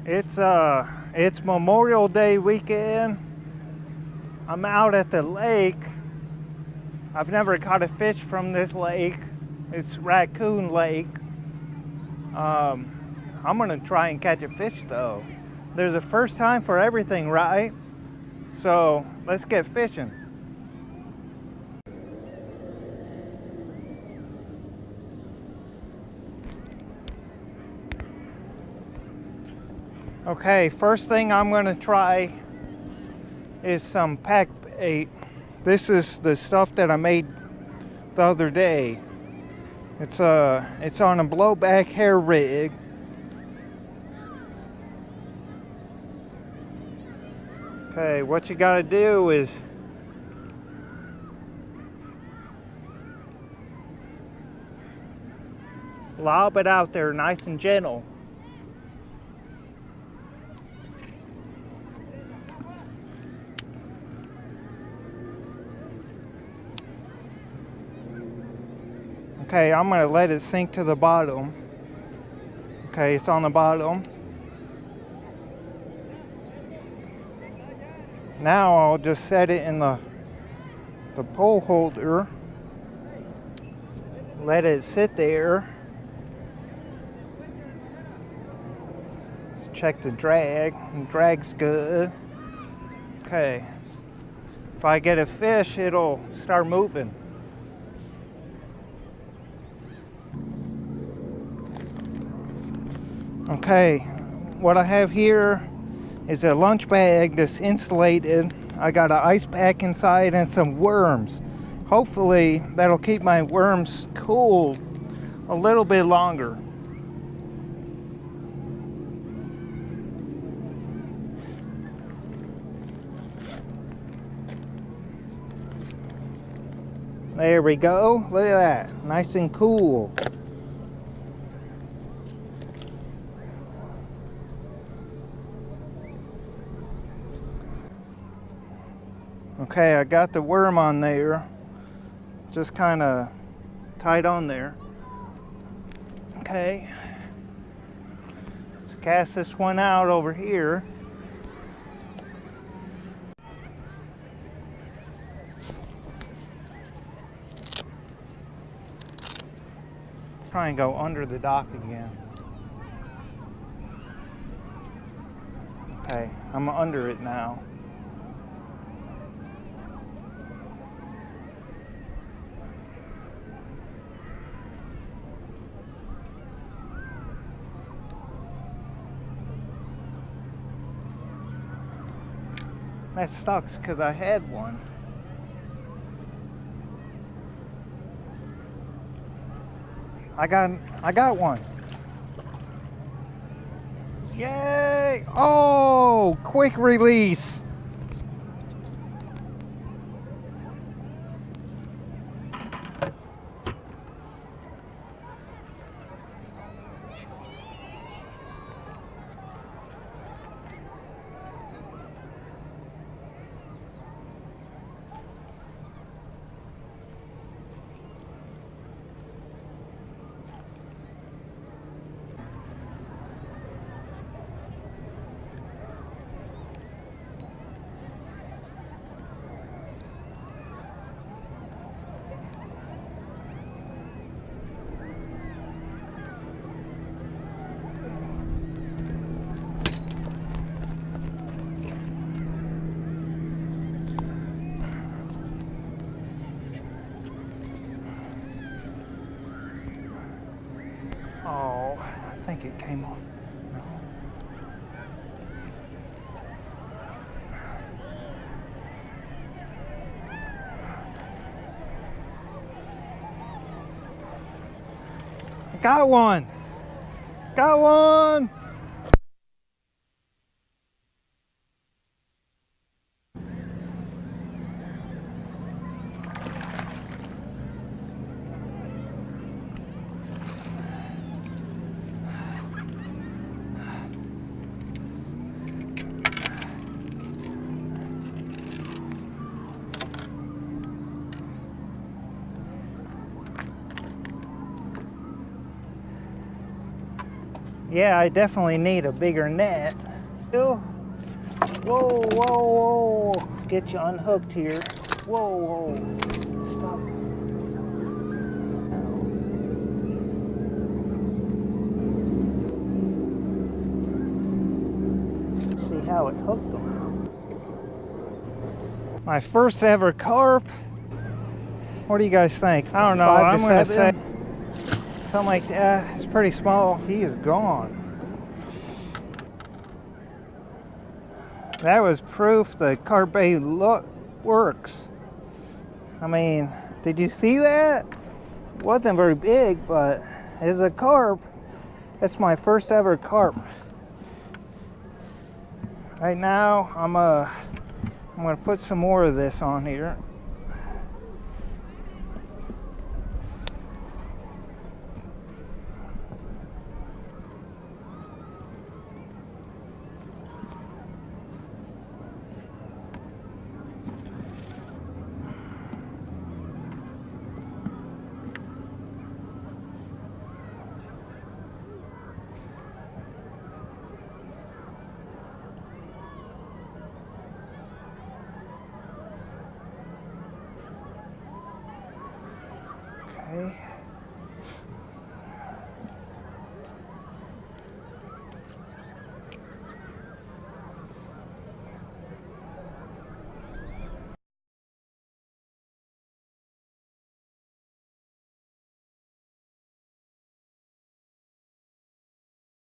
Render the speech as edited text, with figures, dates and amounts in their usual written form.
It's Memorial Day weekend. I'm out at the lake. I've never caught a fish from this lake. It's Raccoon Lake. I'm gonna try and catch a fish though. There's a first time for everything, right? So let's get fishing. Okay, first thing I'm gonna try is some pack bait. This is the stuff that I made the other day. It's on a blowback hair rig. Okay, what you gotta do is lob it out there nice and gentle. Okay, I'm gonna let it sink to the bottom. Okay, it's on the bottom. Now I'll just set it in the pole holder. Let it sit there. Let's check the drag. The drag's good. Okay. If I get a fish, it'll start moving. Okay, what I have here is a lunch bag that's insulated. I got an ice pack inside and some worms. Hopefully that'll keep my worms cool a little bit longer. There we go. Look at that, nice and cool. Okay, I got the worm on there, just kind of tight on there. Okay, let's cast this one out over here. Try and go under the dock again. Okay, I'm under it now. That sucks because I had one. I got one. Yay! Oh, quick release. Oh, I think it came off. No. Got one. Got one. Yeah, I definitely need a bigger net. Whoa, whoa, whoa. Let's get you unhooked here. Whoa, whoa. Stop. See how it hooked them. My first ever carp. What do you guys think? I don't know. I'm going to say something like that. It's pretty small. He is gone. That was proof the carp bait works. I mean, did you see that? It wasn't very big, but it's a carp. That's my first ever carp. Right now, I'm gonna put some more of this on here.